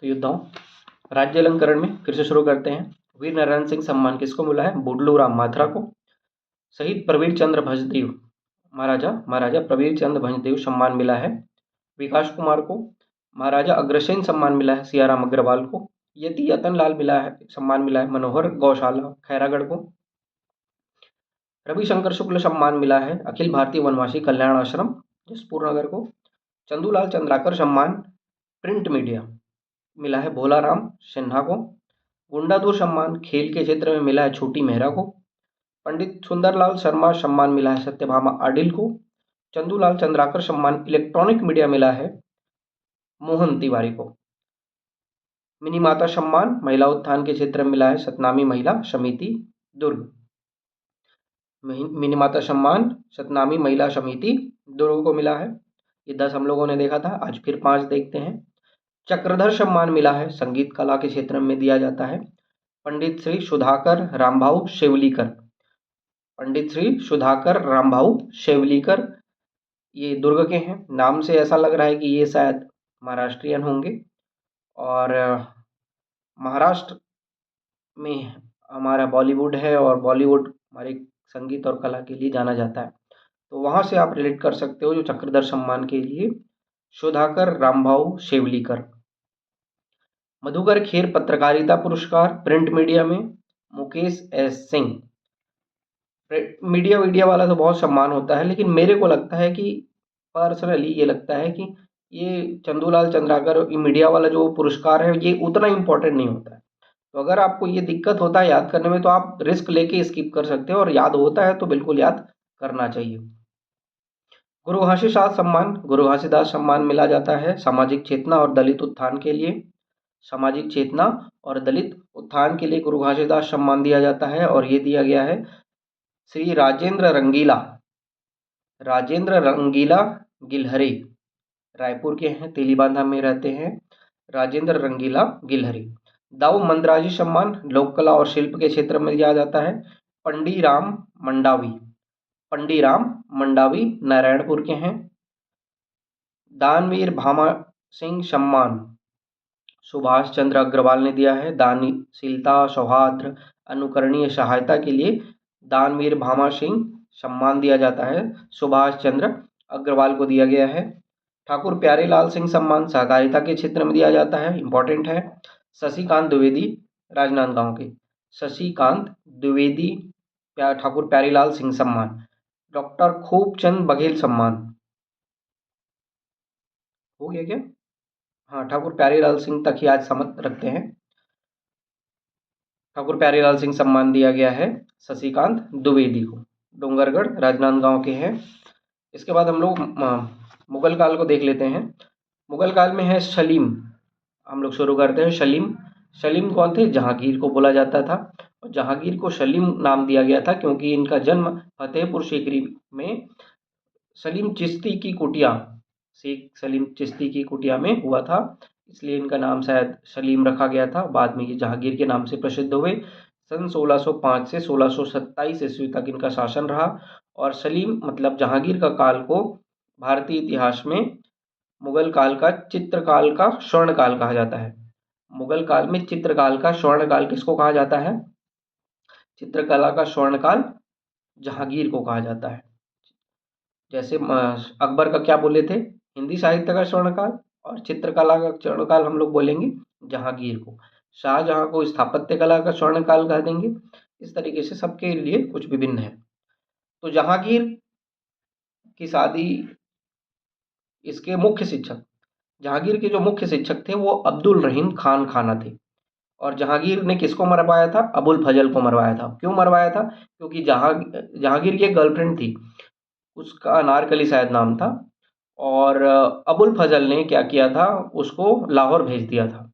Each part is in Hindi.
तो योद्धाओं, राज्य अलंकरण में फिर से शुरू करते हैं। वीर नारायण सिंह सम्मान किसको मिला है? बुडलू राम माथुरा को। शहीद प्रवीर चंद्र भंजदेव महाराजा महाराजा प्रवीर चंद्र भंजदेव सम्मान मिला है विकास कुमार को। महाराजा अग्रसेन सम्मान मिला है सियाराम अग्रवाल को। यति यतन लाल मिला है सम्मान मिला है मनोहर गौशाला खैरागढ़ को। रविशंकर शुक्ल सम्मान मिला है अखिल भारतीय वनवासी कल्याण आश्रम जसपुर नगर को। चंदूलाल चंद्राकर सम्मान प्रिंट मीडिया मिला है भोलाराम सिन्हा को। गुंडाधुर सम्मान खेल के क्षेत्र में मिला है छोटी मेहरा को। पंडित सुंदरलाल शर्मा सम्मान मिला है सत्यभामा आडिल को। चंदूलाल चंद्राकर सम्मान इलेक्ट्रॉनिक मीडिया मिला है मोहन तिवारी को। मिनी माता सम्मान महिला उत्थान के क्षेत्र में मिला है सतनामी महिला समिति दुर्ग। मिनी माता सम्मान सतनामी महिला समिति दुर्ग को मिला है। ये 10 हम लोगों ने देखा था, आज फिर 5 देखते हैं। चक्रधर सम्मान मिला है संगीत कला के क्षेत्र में दिया जाता है पंडित श्री सुधाकर रामभाऊ शेवलीकर। पंडित श्री सुधाकर रामभाऊ शेवलीकर ये दुर्ग के हैं। नाम से ऐसा लग रहा है कि ये शायद महाराष्ट्रियन होंगे। और महाराष्ट्र में हमारा बॉलीवुड है और बॉलीवुड हमारे संगीत और कला के लिए जाना जाता है, तो वहाँ से आप रिलेट कर सकते हो जो चक्रधर सम्मान के लिए सुधाकर रामभाऊ शेवलीकर। मधुकर खेर पत्रकारिता पुरस्कार प्रिंट मीडिया में मुकेश एस सिंह। मीडिया वाला तो बहुत सम्मान होता है, लेकिन मेरे को लगता है कि पर्सनली ये लगता है कि ये चंदूलाल चंद्राकर मीडिया वाला जो पुरस्कार है ये उतना इम्पोर्टेंट नहीं होता है। तो अगर आपको ये दिक्कत होता है याद करने में तो आप रिस्क लेके स्किप कर सकते हो, और याद होता है तो बिल्कुल याद करना चाहिए। गुरु घासीदास सम्मान गुरु घासीदास सम्मान मिला जाता है सामाजिक चेतना और दलित उत्थान के लिए। सामाजिक चेतना और दलित उत्थान के लिए गुरु घासीदास सम्मान दिया जाता है, और ये दिया गया है श्री राजेंद्र रंगीला गिलहरी, रायपुर के हैं, तेलीबांधा में रहते हैं। राजेंद्र रंगीला गिलहरी। दाऊ मंदराजी सम्मान लोक कला और शिल्प के क्षेत्र में दिया जाता है पंडीराम मंडावी नारायणपुर के हैं। दानवीर भामा सिंह सम्मान सुभाष चंद्र अग्रवाल ने दिया है। दानशीलता सौहार्द अनुकरणीय सहायता के लिए दानवीर भामा सिंह सम्मान दिया जाता है, सुभाष चंद्र अग्रवाल को दिया गया है। ठाकुर प्यारेलाल सिंह सम्मान सहकारिता के क्षेत्र में दिया जाता है, इंपॉर्टेंट है। शशिकांत द्विवेदी राजनांदगांव के, शशिकांत द्विवेदी ठाकुर प्यारेलाल सिंह सम्मान। डॉक्टर खूबचंद बघेल सम्मान हो गया क्या? हाँ, ठाकुर प्यारेलाल सिंह तक ही आज समझ रखते हैं। ठाकुर प्यारेलाल सिंह सम्मान दिया गया है शशिकांत द्विवेदी को, डोंगरगढ़ राजनांदगांव के हैं। इसके बाद हम लोग मुगल काल को देख लेते हैं। मुगल काल में है सलीम, हम लोग शुरू करते हैं। सलीम कौन थे? जहांगीर को बोला जाता था, और जहांगीर को सलीम नाम दिया गया था क्योंकि इनका जन्म फतेहपुर सीकरी में सलीम चिश्ती की कुटिया में हुआ था, इसलिए इनका नाम शायद सलीम रखा गया था। बाद में ये जहांगीर के नाम से प्रसिद्ध हुए। सन 1605 से 1627 ईस्वी तक इनका शासन रहा, और सलीम मतलब जहांगीर का काल को भारतीय इतिहास में मुगल काल का चित्रकाल का स्वर्णकाल कहा जाता है। मुगल काल में चित्रकाल का स्वर्णकाल किसको कहा जाता है? चित्रकला का स्वर्णकाल जहांगीर को कहा जाता है। जैसे अकबर का क्या बोले थे? हिंदी साहित्य का स्वर्णकाल, और चित्रकला का स्वर्णकाल हम लोग बोलेंगे जहांगीर को। शाहजहां को स्थापत्य कला का स्वर्णकाल कह देंगे। इस तरीके से सबके लिए कुछ विभिन्न है। तो जहांगीर की शादी, इसके मुख्य शिक्षक, जहांगीर के जो मुख्य शिक्षक थे वो अब्दुल रहीम खान खाना थे। और जहांगीर ने किसको मरवाया था? अबुल फजल को मरवाया था। क्यों मरवाया था? क्योंकि जहांगीर की एक गर्लफ्रेंड थी, उसका अनारकली शायद नाम था, और अबुल फजल ने क्या किया था, उसको लाहौर भेज दिया था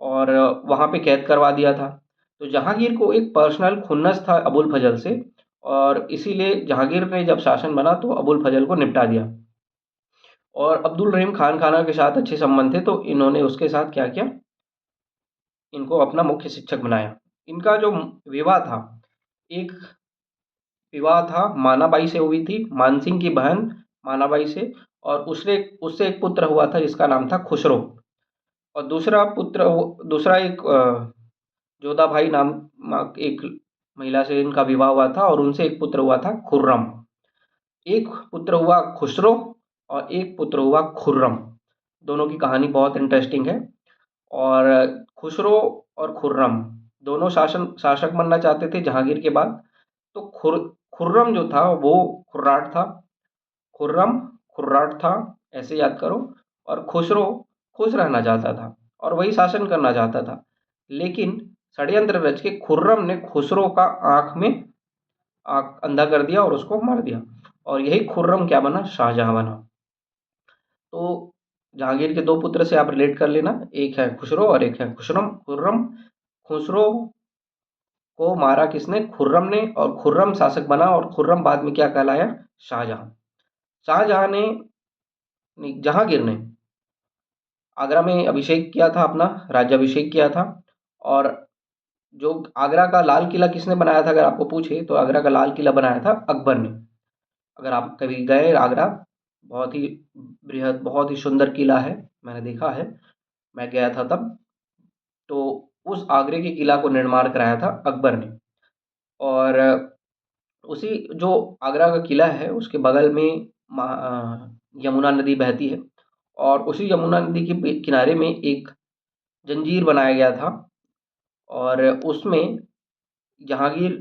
और वहाँ पे कैद करवा दिया था। तो जहांगीर को एक पर्सनल खुन्नस था अबुल फजल से, और इसीलिए जहांगीर ने जब शासन बना तो अबुल फजल को निपटा दिया। और अब्दुल रहीम खान खाना के साथ अच्छे संबंध थे, तो इन्होंने उसके साथ क्या किया, इनको अपना मुख्य शिक्षक बनाया। इनका जो विवाह था, एक विवाह था मानाबाई से हुई थी, मानसिंह की बहन मानाबाई से, और उससे एक पुत्र हुआ था जिसका नाम था खुसरो। और दूसरा एक जोधा भाई नाम एक महिला से इनका विवाह हुआ था और उनसे एक पुत्र हुआ था खुर्रम। एक पुत्र हुआ खुसरो और एक पुत्र हुआ खुर्रम। दोनों की कहानी बहुत इंटरेस्टिंग है। और खुसरो और खुर्रम दोनों शासक बनना चाहते थे जहांगीर के बाद। तो खुर्रम जो था वो खुर्राट था, खुर्रम खुर्राट था, ऐसे याद करो। और खुसरो खुश रहना चाहता था और वही शासन करना चाहता था। लेकिन षड्यंत्र रच के खुर्रम ने खुसरो का आंख अंधा कर दिया और उसको मार दिया। और यही खुर्रम क्या बना, शाहजहां बना। तो जहांगीर के दो पुत्र से आप रिलेट कर लेना, एक है खुसरो और एक है खुर्रम। खुसरो को मारा किसने, खुर्रम ने, और खुर्रम शासक बना और खुर्रम बाद में क्या कहलाया, शाहजहां। शाहजहां ने नहीं, जहांगीर ने आगरा में अभिषेक किया था, अपना राज्याभिषेक किया था। और जो आगरा का लाल किला किसने बनाया था, अगर आपको पूछे तो आगरा का लाल किला बनाया था अकबर ने। अगर आप कभी गए आगरा, बहुत ही बृहद, बहुत ही सुंदर किला है, मैंने देखा है, मैं गया था तब। तो उस आगरे के किला को निर्माण कराया था अकबर ने। और उसी जो आगरा का किला है उसके बगल में यमुना नदी बहती है। और उसी यमुना नदी के किनारे में एक जंजीर बनाया गया था। और उसमें जहांगीर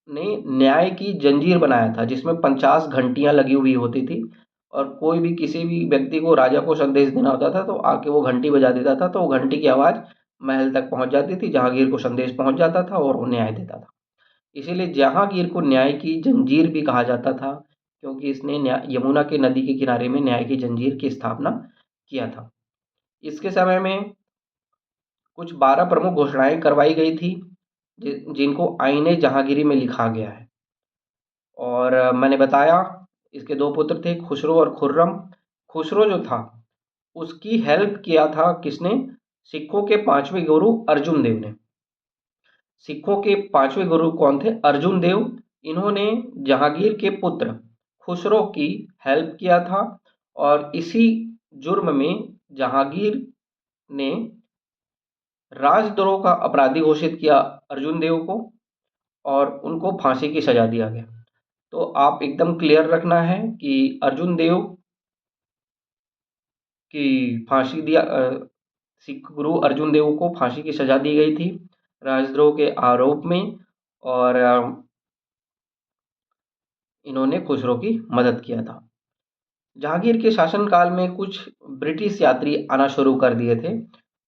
ने न्याय की जंजीर बनाया था जिसमें 50 घंटियां लगी हुई होती थी। और कोई भी किसी भी व्यक्ति को, राजा को संदेश देना होता था तो आके वो घंटी बजा देता था, तो वो घंटी की आवाज़ महल तक पहुंच जाती थी, जहांगीर को संदेश पहुंच जाता था और वो न्याय देता था। इसीलिए जहांगीर को न्याय की जंजीर भी कहा जाता था, क्योंकि इसने यमुना के नदी के किनारे में न्याय की जंजीर की स्थापना किया था। इसके समय में कुछ 12 प्रमुख घोषणाएं करवाई गई थी जिनको आईने जहांगीरी में लिखा गया है। और मैंने बताया इसके दो पुत्र थे, खुसरो और खुर्रम। खुसरो जो था उसकी हेल्प किया था किसने, सिखों के पांचवें गुरु अर्जुन देव ने। सिखों के पांचवें गुरु कौन थे, अर्जुन देव। इन्होंने जहांगीर के पुत्र खुसरो की हेल्प किया था। और इसी जुर्म में जहांगीर ने राजद्रोह का अपराधी घोषित किया अर्जुन देव को और उनको फांसी की सजा दिया गया। तो आप एकदम क्लियर रखना है कि अर्जुन देव की फांसी सिख गुरु अर्जुन देव को फांसी की सजा दी गई थी राजद्रोह के आरोप में। और इन्होंने खुसरो की मदद किया था। जहांगीर के शासनकाल में कुछ ब्रिटिश यात्री आना शुरू कर दिए थे।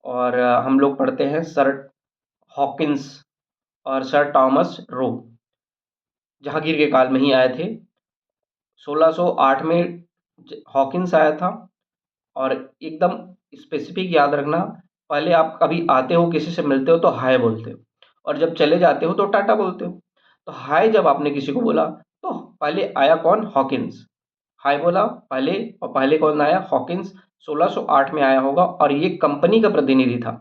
और हम लोग पढ़ते हैं सर हॉकिंस और सर टॉमस रो, जहांगीर के काल में ही आए थे। 1608 में हॉकिंस आया था। और एकदम स्पेसिफिक याद रखना, पहले आप कभी आते हो, किसी से मिलते हो तो हाय बोलते हो, और जब चले जाते हो तो टाटा बोलते हो। तो हाय जब आपने किसी को बोला तो पहले आया कौन, हॉकिंस। हाय बोला पहले, और पहले कौन आया, हॉकिंस। 1608 में आया होगा और ये कंपनी का प्रतिनिधि था।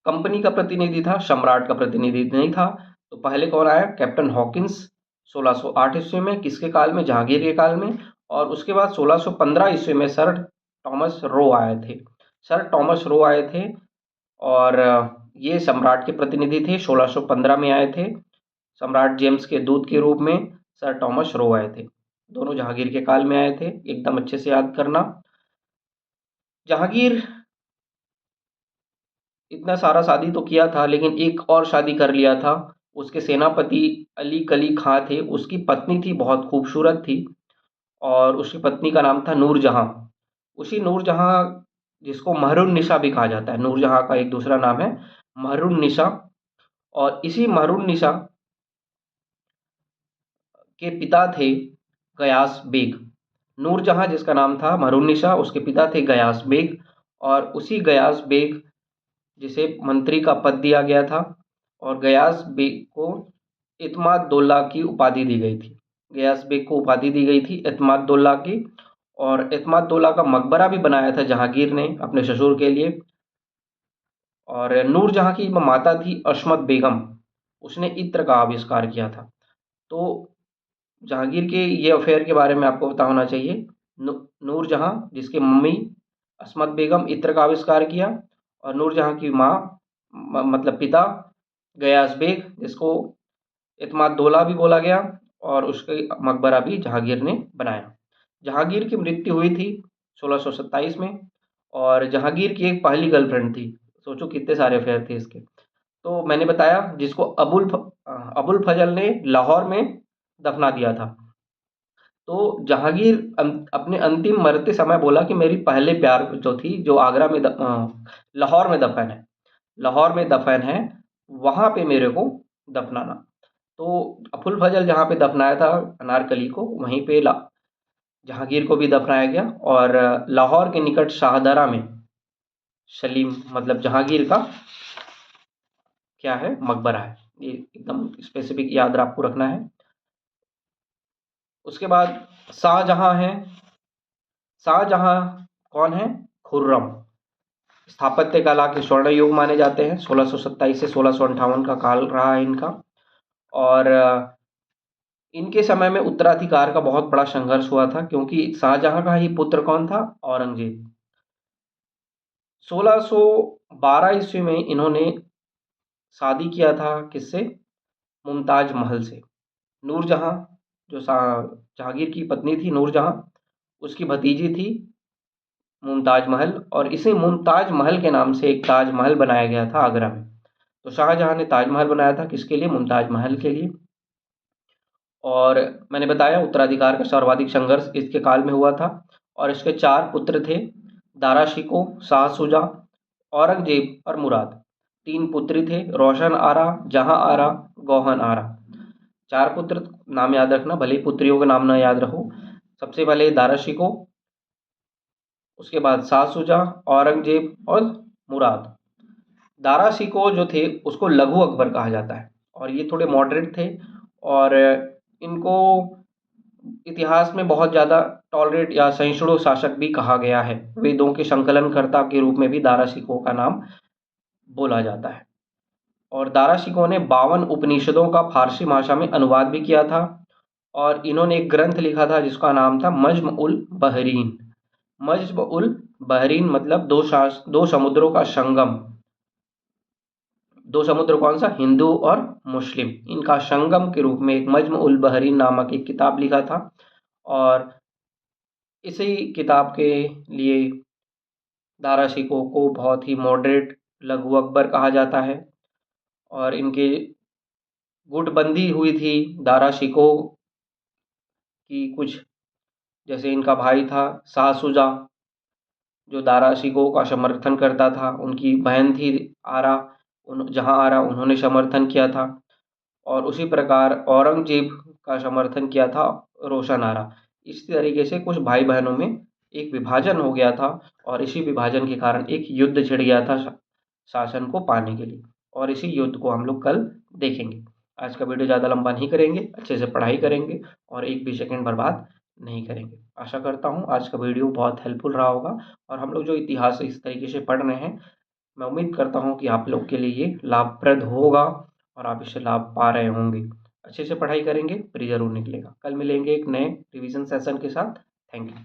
कंपनी का प्रतिनिधि था, सम्राट का प्रतिनिधि नहीं था। तो पहले कौन आया, कैप्टन हॉकिंस, 1608 ईस्वी में, किसके काल में, जहांगीर के काल में। और उसके बाद 1615 ईस्वी में सर टॉमस रो आए थे। सर टॉमस रो आए थे और ये सम्राट के प्रतिनिधि थे, 1615 में आए थे। सम्राट जेम्स के दूत के रूप में सर टॉमस रो आए थे। दोनों जहांगीर के काल में आए थे, एकदम अच्छे से याद करना। जहांगीर इतना सारा शादी तो किया था, लेकिन एक और शादी कर लिया था। उसके सेनापति अली कली खां थे, उसकी पत्नी थी, बहुत खूबसूरत थी। और उसकी पत्नी का नाम था नूरजहां। उसी नूरजहां जिसको महरुन्निसा भी कहा जाता है, नूरजहां का एक दूसरा नाम है महरुन्निसा। और इसी महरुन्निसा के पिता थे गयास बेग। नूरजहां जिसका नाम था महरुन्निसा, उसके पिता थे गयास बेग। और उसी गयास बेग जिसे मंत्री का पद दिया गया था। और गयास बेग को इत्माद-दौला की उपाधि दी गई थी। गयास बेग को उपाधि दी गई थी इत्माद-दौला की। और इत्माद-दौला का मकबरा भी बनाया था जहांगीर ने अपने ससुर के लिए। और नूरजहां की माता थी अशमत बेगम, उसने इत्र का आविष्कार किया था। तो जहांगीर के ये अफेयर के बारे में आपको पता होना चाहिए। नूरजहां जिसकी मम्मी अस्मत बेगम इत्र का आविष्कार किया, और नूरजहाँ की माँ मतलब पिता गयास बेग, जिसको इत्माद-दौला भी बोला गया, और उसके मकबरा भी जहांगीर ने बनाया। जहांगीर की मृत्यु हुई थी 1627 में, और जहांगीर की एक पहली गर्लफ्रेंड थी। सोचो कितने सारे अफेयर थे इसके। तो मैंने बताया जिसको अबुल फजल ने लाहौर में दफना दिया था। तो जहांगीर अपने अंतिम मरते समय बोला कि मेरी पहले प्यार जो थी, जो आगरा में लाहौर में दफन है, लाहौर में दफन है, वहाँ पे मेरे को दफनाना। तो अबुल फजल जहाँ पे दफनाया था अनारकली को, वहीं पे जहांगीर को भी दफनाया गया, और लाहौर के निकट शाहदरा में सलीम मतलब जहांगीर का क्या है, मकबरा है। ये एकदम स्पेसिफिक याद आपको रखना है। उसके बाद शाहजहां हैं। शाहजहां कौन है? खुर्रम। स्थापत्य कला के स्वर्ण युग माने जाते हैं। 1627 से 1658 का काल रहा है इनका। और इनके समय में उत्तराधिकार का बहुत बड़ा संघर्ष हुआ था, क्योंकि शाहजहां का ही पुत्र कौन था? औरंगजेब। 1612 ईस्वी में इन्होंने शादी किया था किससे? मुमताज महल से। नूरजहां जो जहांगीर की पत्नी थी, नूरजहां, उसकी भतीजी थी मुमताज महल, और इसी मुमताज महल के नाम से एक ताजमहल बनाया गया था आगरा में। तो शाहजहां ने ताजमहल बनाया था किसके लिए? मुमताज महल के लिए। और मैंने बताया उत्तराधिकार का सर्वाधिक संघर्ष इसके काल में हुआ था। और इसके 4 पुत्र थे, दारा शिकोह, शाह शुजा, औरंगजेब और मुराद। 3 पुत्री थे, रोशन आरा, जहां आरा, गौहन आरा। 4 पुत्र नाम याद रखना, भले ही पुत्रियों का नाम ना याद रहो। सबसे पहले दारा शिकोह, उसके बाद शाह शुजा, औरंगजेब और मुराद। दारा शिकोह जो थे उसको लघु अकबर कहा जाता है, और ये थोड़े मॉडरेट थे, और इनको इतिहास में बहुत ज़्यादा टॉलरेट या सहिष्णु शासक भी कहा गया है। वेदों के संकलनकर्ता के रूप में भी दारा शिकोह का नाम बोला जाता है। और दारा शिकोह ने 52 उपनिषदों का फारसी भाषा में अनुवाद भी किया था, और इन्होंने एक ग्रंथ लिखा था जिसका नाम था मज्म उल बहरीन। मज्म उल बहरीन मतलब दो समुद्रों का संगम। 2 समुद्र कौन सा? हिंदू और मुस्लिम, इनका संगम के रूप में एक मज्म उल बहरीन नामक एक किताब लिखा था। और इसी किताब के लिए दारा शिकोह को बहुत ही मॉडरेट लघु अकबर कहा जाता है। और इनके गुटबंदी हुई थी दारा शिकोह की कुछ, जैसे इनका भाई था शाह शुजा जो दारा शिकोह का समर्थन करता था, उनकी बहन थी आरा, जहां आरा, उन्होंने समर्थन किया था। और उसी प्रकार औरंगजेब का समर्थन किया था रोशन आरा। इस तरीके से कुछ भाई बहनों में एक विभाजन हो गया था, और इसी विभाजन के कारण एक युद्ध छिड़ गया था शासन को पाने के लिए। और इसी युद्ध को हम लोग कल देखेंगे। आज का वीडियो ज़्यादा लंबा नहीं करेंगे, अच्छे से पढ़ाई करेंगे और एक भी सेकंड बर्बाद नहीं करेंगे। आशा करता हूँ आज का वीडियो बहुत हेल्पफुल रहा होगा, और हम लोग जो इतिहास इस तरीके से पढ़ रहे हैं, मैं उम्मीद करता हूँ कि आप लोग के लिए ये लाभप्रद होगा और आप इससे लाभ पा रहे होंगे। अच्छे से पढ़ाई करेंगे, फ्री ज़रूर निकलेगा। कल मिलेंगे एक नए रिवीजन सेशन के साथ। Thank you.